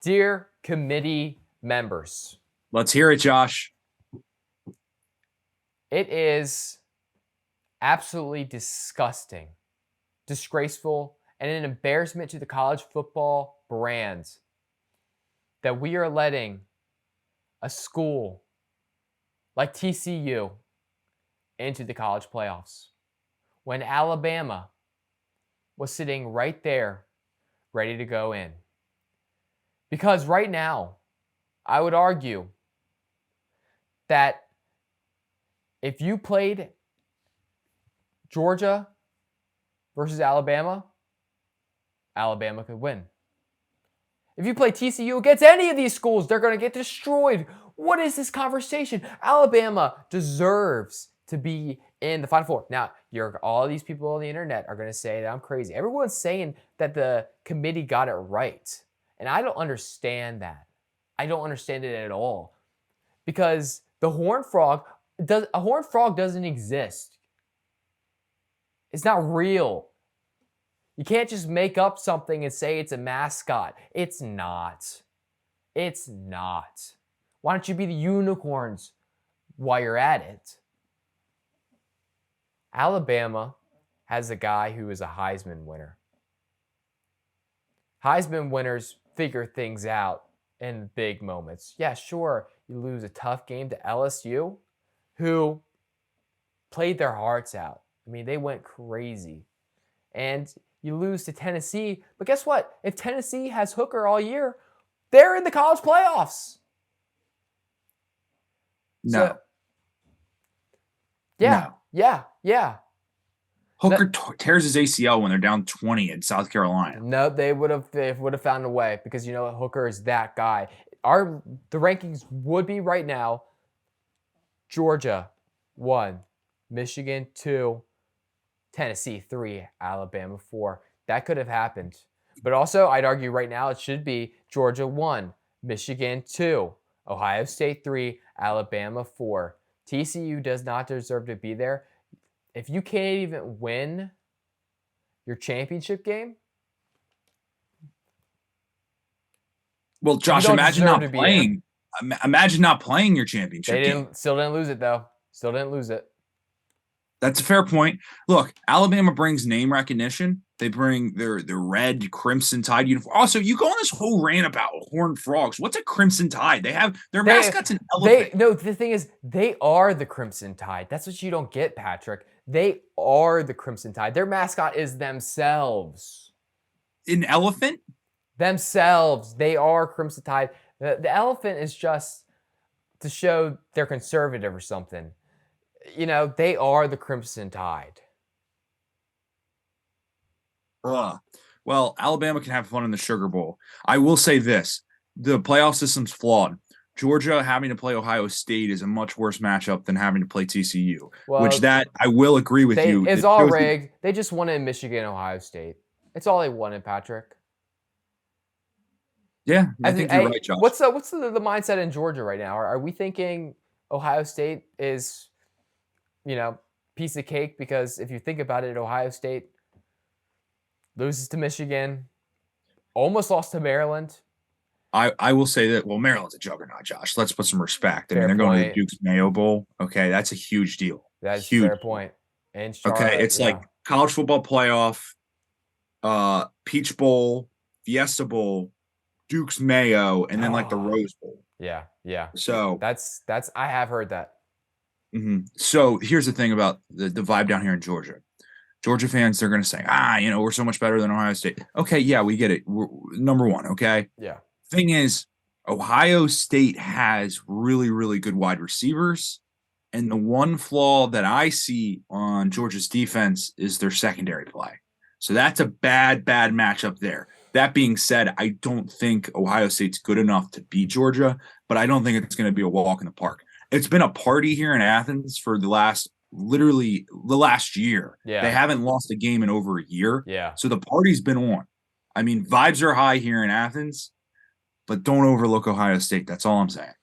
Dear committee members, Let's hear it, Josh. it is absolutely disgusting, disgraceful, and an embarrassment to the college football brand that we are letting a school like TCU into the college playoffs when Alabama was sitting right there ready to go in. Because right now, I would argue that if you played Georgia versus Alabama, Alabama could win. If you play TCU against any of these schools, they're going to get destroyed. What is this conversation? Alabama deserves to be in the Final Four. Now, all these people on the internet are going to say that I'm crazy. Everyone's saying that the committee got it right. And I don't understand that. I don't understand it at all. Because a horned frog doesn't exist. It's not real. You can't just make up something and say it's a mascot. It's not. It's not. Why don't you be the unicorns while you're at it? Alabama has a guy who is a Heisman winner. Heisman winners figure things out in big moments. Yeah, sure, you lose a tough game to LSU, who played their hearts out. I mean, they went crazy. And you lose to Tennessee. But guess what? If Tennessee has Hooker all year, they're in the college playoffs. No. So, yeah, no. Yeah. Hooker tears his ACL when they're down 20 in South Carolina. No, they would have found a way because you know what? Hooker is that guy. The rankings would be right now: Georgia 1, Michigan 2, Tennessee 3, Alabama 4. That could have happened. But also, I'd argue right now it should be Georgia 1, Michigan 2, Ohio State 3, Alabama 4. TCU does not deserve to be there. If you can't even win your championship game, well, Josh, imagine not playing. Imagine not playing your championship game. Still didn't lose it, though. Still didn't lose it. That's a fair point. Look, Alabama brings name recognition. They bring their red Crimson Tide uniform. Also, you go on this whole rant about horned frogs. What's a Crimson Tide? They have their mascot's an elephant. No, the thing is, they are the Crimson Tide. That's what you don't get, Patrick. They are the Crimson Tide. Their mascot is themselves. An elephant? Themselves. They are Crimson Tide. The elephant is just to show they're conservative or something. You know, they are the Crimson Tide. Well, Alabama can have fun in the Sugar Bowl. I will say this. The playoff system's flawed. Georgia having to play Ohio State is a much worse matchup than having to play TCU, which I will agree with you. It's all rigged. They just won in Michigan, Ohio State. It's all they wanted, Patrick. Yeah, I think you're right, Josh. What's the mindset in Georgia right now? Are we thinking Ohio State is, piece of cake? Because if you think about it, Ohio State loses to Michigan, almost lost to Maryland. I will say that, well, Maryland's a juggernaut, Josh. Let's put some respect. I mean, they're going to the Duke's Mayo Bowl. Okay, that's a huge deal. That's a fair point. And okay, it's like college football playoff, Peach Bowl, Fiesta Bowl, Duke's Mayo, and then like the Rose Bowl. Yeah. So that's I have heard that. Mm-hmm. So here's the thing about the vibe down here in Georgia. Georgia fans, they're going to say, we're so much better than Ohio State. Okay, yeah, we get it. We're number one, okay? Yeah. Thing is, Ohio State has really, really good wide receivers. And the one flaw that I see on Georgia's defense is their secondary play. So that's a bad matchup there. That being said, I don't think Ohio State's good enough to beat Georgia, but I don't think it's going to be a walk in the park. It's been a party here in Athens for the last year. Yeah. They haven't lost a game in over a year. Yeah. So the party's been on. I mean, vibes are high here in Athens, but don't overlook Ohio State. That's all I'm saying.